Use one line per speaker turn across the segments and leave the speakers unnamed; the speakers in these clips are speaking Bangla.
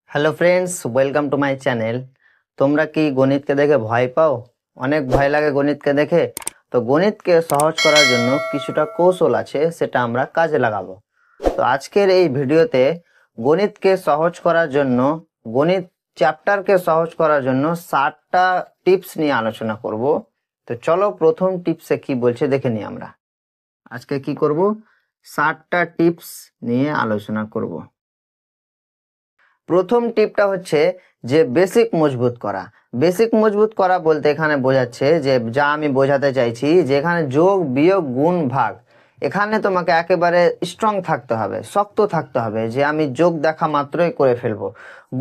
Hello friends, welcome to my channel. তোমরা কি গণিতকে দেখে ভয় পাও? অনেক ভয় লাগে গণিতকে দেখে। তো গণিতকে সহজ করার জন্য কিছুটা কৌশল আছে, সেটা আমরা কাজে লাগাবো। তো আজকের এই ভিডিওতে গণিতকে সহজ করার জন্য, গণিত চ্যাপ্টারকে সহজ করার জন্য 7টা টিপস নিয়ে আলোচনা করব। তো চলো প্রথম টিপসে কি বলছে দেখে নিই আমরা। আজকে কি করব? 7টা টিপস নিয়ে আলোচনা করব। প্রথম টিপটা হচ্ছে যে বেসিক মজবুত করা। বেসিক মজবুত করা বলতে এখানে বোঝাচ্ছে যে, যা আমি বোঝাতে চাইছি, যে এখানে যোগ বিয়োগ গুণ ভাগ, এখানে তোমাকে একেবারে স্ট্রং থাকতে হবে, শক্ত থাকতে হবে, যে আমি যোগ দেখা মাত্রই করে ফেলবো,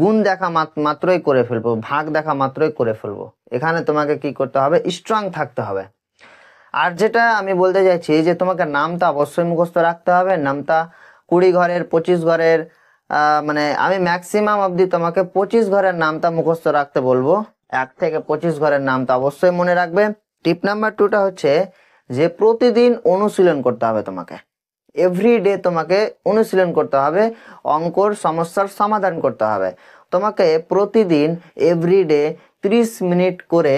গুণ দেখা মাত্রই করে ফেলবো, ভাগ দেখা মাত্রই করে ফেলবো। এখানে তোমাকে কি করতে হবে? স্ট্রং থাকতে হবে। আর যেটা আমি বলতে চাইছি যে তোমাকে নামটা অবশ্যই মুখস্থ রাখতে হবে। নামটা 20 ঘরের 25 ঘরের মানে আমি ম্যাক্সিমাম অবধি তোমাকে 25 ঘরের নামটা মুখস্থ রাখতে বলবো। 1 থেকে 25 ঘরের নামটা অবশ্যই মনে রাখবে। টিপ নাম্বার 2টা হচ্ছে যে প্রতিদিন অনুশীলন করতে হবে তোমাকে। এভরিডে তোমাকে অনুশীলন করতে হবে, অঙ্কর সমস্যার সমাধান করতে হবে। তোমাকে প্রতিদিন এভরিডে 30 মিনিট করে,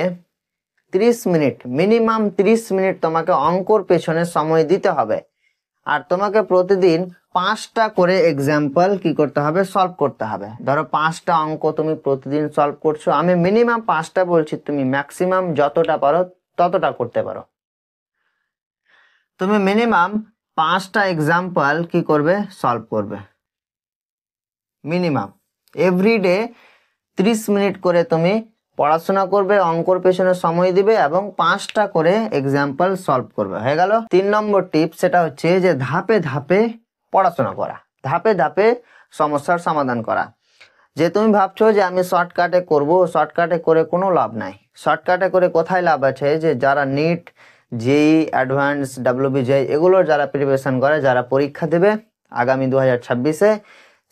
30 মিনিট মিনিমাম 30 মিনিট তোমাকে অঙ্কর পেছনে সময় দিতে হবে। আর তোমাকে প্রতিদিন 5টা করে এক্সাম্পল কি করতে হবে? সলভ করতে হবে। ধরো 5টা অঙ্ক তুমি প্রতিদিন সলভ করছো, আমি মিনিমাম 5টা বলছি, তুমি ম্যাক্সিমাম যতটা পারো ততটা করতে পারো। তুমি মিনিমাম 5টা এক্সাম্পল কি করবে? সলভ করবে মিনিমাম। এভরিডে 30 মিনিট করে তুমি পড়াশোনা করবে, অঙ্কর পেছনে সময় দিবে এবং 5টা করে এক্সাম্পল সলভ করবে। হয়ে গেল 3 নম্বর টিপ। সেটা হচ্ছে যে ধাপে ধাপে পড়াশোনা করা, ধাপে ধাপে সমস্যার সমাধান করা। যে তুমি ভাবছো যে আমি শর্টকাটে করব, শর্টকাটে করে কোনো লাভ নাই। শর্টকাটে করে কোথায় লাভ আছে? যে যারা নিট, জেই, অ্যাডভান্স, WBJEE এগুলোর যারা প্রিপারেশন করে, যারা পরীক্ষা দেবে আগামী 2026-এ,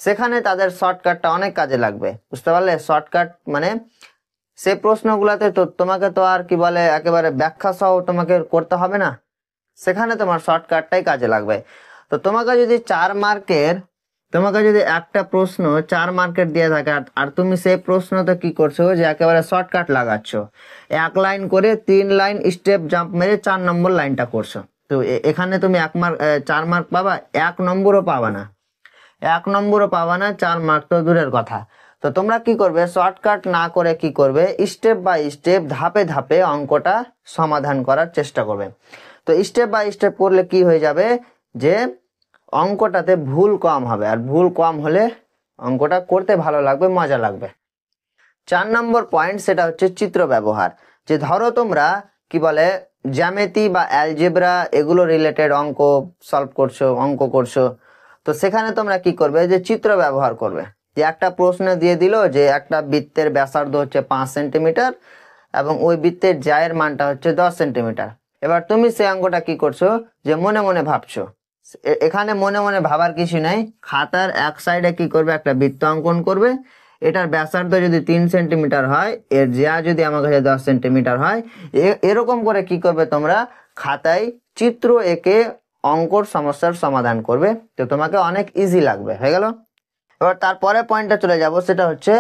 সেখানে তাদের শর্টকাটটা অনেক কাজে লাগবে। বুঝতে পারলে? শর্টকাট মানে সেই প্রশ্নগুলোতে তো তোমাকে তো আর কি বলে একেবারে ব্যাখ্যা সহ তোমাকে করতে হবে না, সেখানে তোমার শর্টকাটটাই কাজে লাগবে। তো তোমাকে যদি 4 মার্কের, তোমাকে যদি একটা প্রশ্ন 4 মার্কের দিয়ে থাকে, আর তুমি সেই প্রশ্নতে কি করছো? যে একেবারে শর্টকাট লাগাচ্ছ, 1 লাইন করে 3 লাইন স্টেপ জাম্প মেরে 4 নম্বর লাইনটা করছো। তো এখানে তুমি 4 মার্ক পাবা? 1 নম্বরও পাবা না, 1 নম্বরও পাবা না, 4 মার্ক তো দূরের কথা। তো তোমরা কি করবে? শর্টকাট না করে কি করবে? স্টেপ বাই স্টেপ, ধাপে ধাপে অঙ্কটা সমাধান করার চেষ্টা করবে। তো স্টেপ বাই স্টেপ করলে কি হয়ে যাবে? যে অঙ্কটাতে ভুল কম হবে, আর ভুল কম হলে অঙ্কটা করতে ভালো লাগবে, মজা লাগবে। 4 নম্বর পয়েন্ট, সেটা হচ্ছে চিত্র ব্যবহার। যে ধরো তোমরা কি বলে জ্যামিতি বা অ্যালজেব্রা এগুলো রিলেটেড অঙ্ক সলভ করছো, অঙ্ক করছো, তো সেখানে তোমরা কি করবে? যে চিত্র ব্যবহার করবে। যে একটা প্রশ্ন দিয়ে দিল যে একটা বৃত্তের ব্যাসার্ধ হচ্ছে 5 সেন্টিমিটার এবং ওই বৃত্তের জায়ের মানটা হচ্ছে 10 সেন্টিমিটার। এবার তুমি সেই অঙ্কটা কি করছো? যে মনে মনে ভাবছো। এখানে মনে মনে ভাবার কিছু নাই। খাতার এক সাইডে কি করবে? একটা বৃত্ত অঙ্কন করবে। এটার ব্যাসার্ধ যদি 3 সেন্টিমিটার হয়, এর জ্যা যদি আমার কাছে 10 সেন্টিমিটার হয়, এরকম করে কি করবে? তোমরা খাতায় চিত্র এঁকে অঙ্কর সমস্যার সমাধান করবে। তো তোমাকে অনেক ইজি লাগবে। হয়ে গেল। এবার তারপরে পয়েন্টটা চলে যাব, সেটা হচ্ছে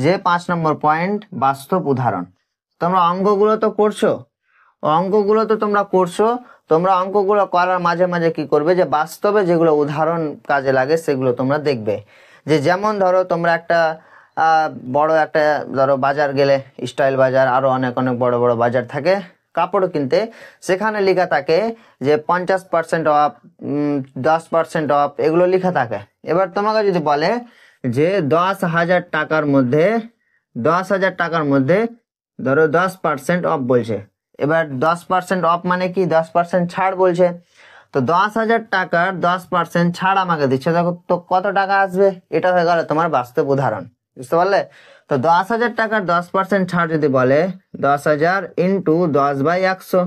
যে 5 নম্বর পয়েন্ট, বাস্তব উদাহরণ। তোমরা অঙ্কগুলো তো করছো, অঙ্কগুলো তো তোমরা করছো, তোমরা অঙ্কগুলো করার মাঝে মাঝে কি করবে? যে বাস্তবে যেগুলো উদাহরণ কাজে লাগে সেগুলো তোমরা দেখবে। যে যেমন ধরো তোমরা একটা বড় একটা ধরো বাজার গেলে, স্টাইল বাজার, আরো অনেক অনেক বড় বড় বাজার থাকে কাপড় কিনতে, সেখানে লেখা থাকে যে 50% অফ, 10% অফ, এগুলো লেখা থাকে। এবার তোমাকে যদি বলে যে 10,000 টাকার মধ্যে, 10,000 টাকার মধ্যে ধরো 10% অফ বলছে। এবার 10% অফ মানে কি? 10% ছাড় বলছে। তো 10,000 টাকার 10% ছাড় আমাকে দিচ্ছে, দেখো তো কত টাকা আসবে? এটা হয়ে গেল তোমার বাস্তব উদাহরণ। বুঝতে পারলে? তো 10,000 টাকার 10% ছাড় যদি বলে, 10,000 ইন্টু 10/100,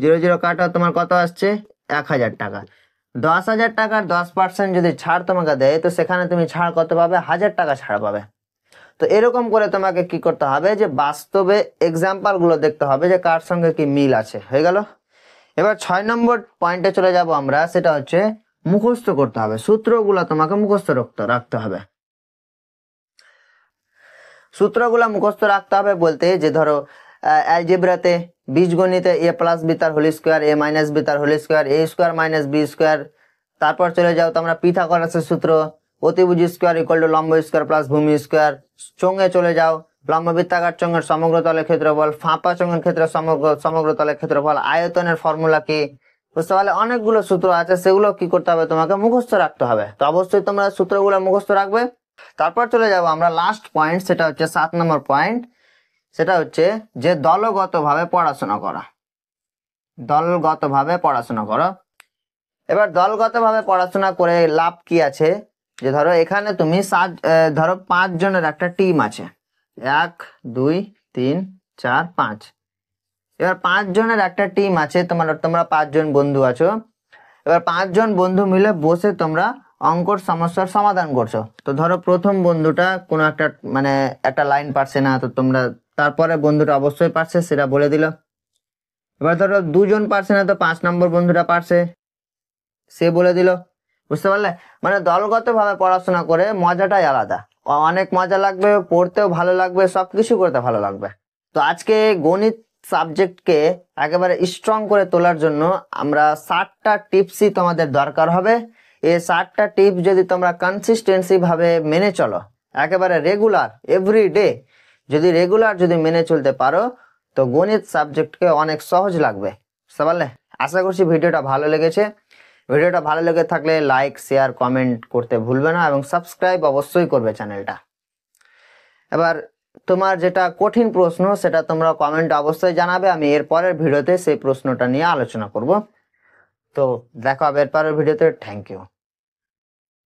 0 0 কাটা, তোমার কত আসছে? 1,000 টাকা। 10,000 টাকার 10% যদি ছাড় তোমাকে দেয়, তো সেখানে তুমি ছাড় কত পাবে? 1,000 টাকা ছাড় পাবে। তো এরকম করে তোমাকে কি করতে হবে? যে বাস্তবে এক্সাম্পল গুলো দেখতে হবে যে কার সঙ্গে কি মিল আছে। হয়ে গেল। এবার 6 নম্বর পয়েন্টে চলে যাব আমরা, সেটা হচ্ছে মুখস্থ করতে হবে। সূত্রগুলো তোমাকে মুখস্থ রাখতে হবে। সূত্রগুলো মুখস্থ রাখতে হবে বলতে যে ধরো অ্যালজেব্রাতে বীজগণিতে এ প্লাস বি তার হোল স্কোয়ার এ মাইনাস বি তার হোল স্কোয়ার এ স্কোয়ার মাইনাস বি স্কোয়ার। তারপর চলে যাও তোমরা পিথাগোরাসের সূত্র অতিভুজ স্কোয়ার ইকুয়াল টু লম্ব স্কোয়ার প্লাস ভূমি স্কোয়ার। চোঙে চলে যাও লম্ব বৃত্তাকার চোঙের সমগ্র তলের ক্ষেত্রফল, ফাঁপা চোঙের ক্ষেত্রে সমগ্র তলের ক্ষেত্রফল, আয়তনের ফর্মুলা কি, বুঝতে পারলে অনেকগুলো সূত্র আছে, সেগুলো কি করতে হবে তোমাকে মুখস্থ রাখতে হবে। তো অবশ্যই তোমরা সূত্রগুলো মুখস্থ রাখবে। তারপর চলে যাব আমরা লাস্ট পয়েন্ট, সেটা হচ্ছে 7 নম্বর পয়েন্ট, সেটা হচ্ছে যে দলগতভাবে পড়াশোনা করা। দলগতভাবে পড়াশোনা করো। এবার দলগতভাবে পড়াশোনা করে লাভ কি আছে, যে ধরো এখানে তুমি ধরো 5 জনের একটা টিম আছে, 1 2 3 4 5। এবার 5 জনের একটা টিম আছে, তোমরা 5 জন বন্ধু আছো। এবার 5 জন বন্ধু মিলে বসে তোমরা অঙ্কর সমস্যার সমাধান করছো। তো ধরো প্রথম বন্ধুটা কোনো একটা লাইন পারছে না, তো তোমরা তারপরে বন্ধুটা অবশ্যই পারছে সেটা বলে দিল। এবার ধরো 2 জন পারছে না, তো 5 নম্বর বন্ধুটা পারছে, সে বলে দিল, বুঝতে পারলে। দলগত ভাবে পড়াশোনা করে মজাটাই আলাদা, অনেক মজা লাগবে, পড়তেও ভালো লাগবে, সবকিছু করতে ভালো লাগবে। তো আজকে গণিত সাবজেক্টকে একেবারে স্ট্রং করে তোলার জন্য আমরা 7টা টিপসই তোমাদের দরকার হবে। এই 7টা টিপস যদি তোমরা কনসিস্টেন্সি ভাবে মেনে চলো, একেবারে রেগুলার এভরিডে যদি মেনে চলতে পারো, তো গণিত সাবজেক্টকে অনেক সহজ লাগবে, বুঝতে পারলে। আশা করছি ভিডিওটা ভালো লেগেছে। ভিডিওটা ভালো লেগে থাকলে লাইক শেয়ার কমেন্ট করতে ভুলবে না, এবং সাবস্ক্রাইব অবশ্যই করবে চ্যানেলটা। এবার তোমার যেটা কঠিন প্রশ্ন সেটা তোমরা কমেন্ট অবশ্যই জানাবে, আমি এর পরের ভিডিওতে সেই প্রশ্নটা নিয়ে আলোচনা করব। তো দেখা হবে এর পরের ভিডিওতে। Thank you.